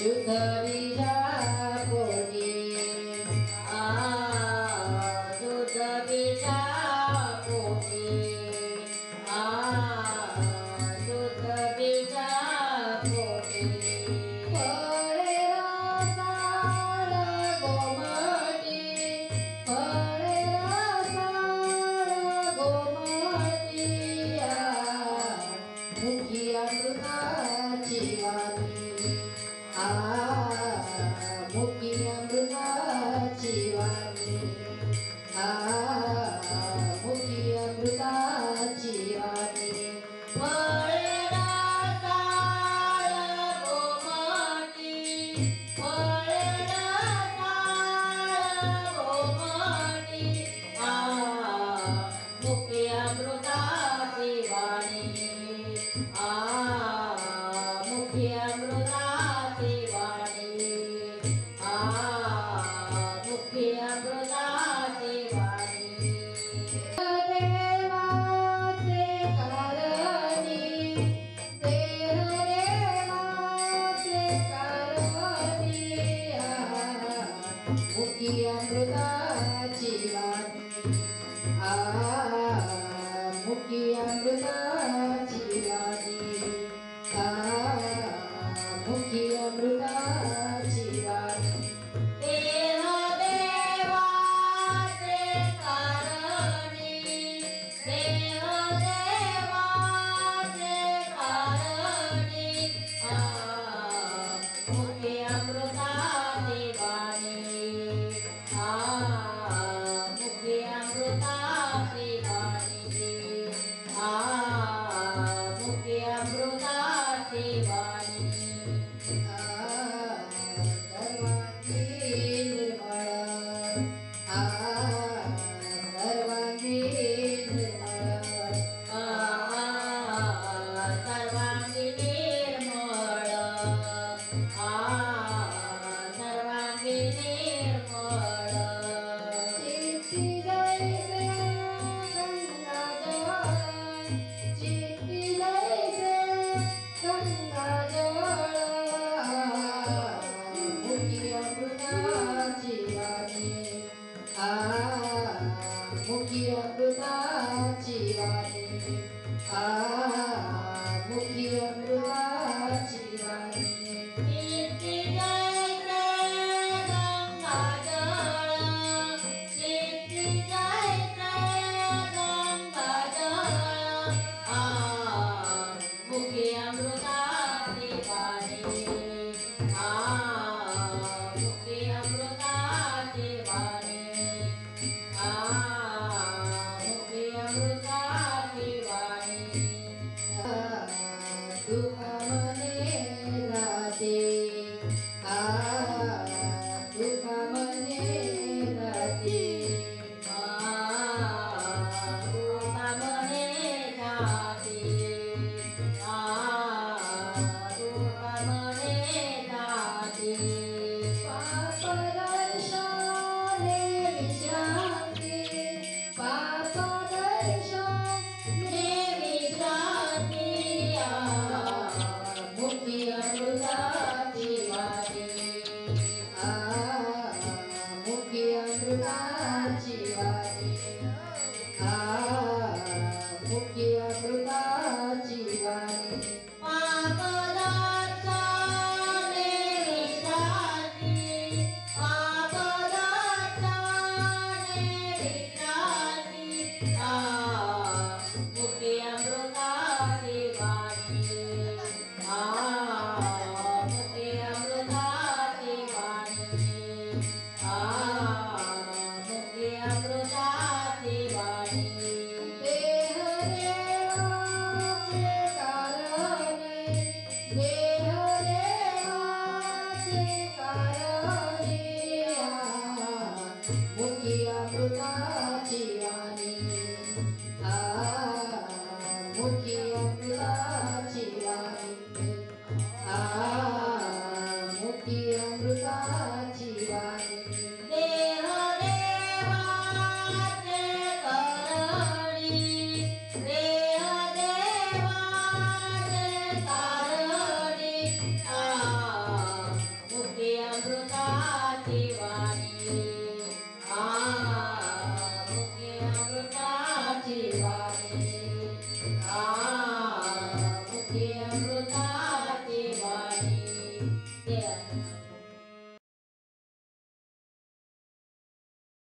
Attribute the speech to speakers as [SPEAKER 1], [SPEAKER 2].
[SPEAKER 1] शुद्ध बीजा पोटी शुद्ध बीजा पोटी शुद्ध बीजा पोटी फळे रसाळ गोमटी फळे रसाळ गोमटी मुखी अमृताची वाणी मुखी अमृताची वाणी मुखी अमृताची वाणी फळे रसाळ गोमटी फळे रसाळ गोमटी मुखी अमृताची वाणी मुखी अमृताची वाणी मुखी अमृताची वाणी देवाचे कारणी देवाचे कारणी मुखी अमृताची वाणी मुखी अमृताची वाणी मुखी अमृताची वाणी देवाचे कारणी देवाचे कारणी मुखी अमृताची वाणी मुखी अमृताची वाणी मुखी अमृताची वाणी सर्वांगी निर्मळ सर्वांगी निर्मळ सर्वांगी निर्मळ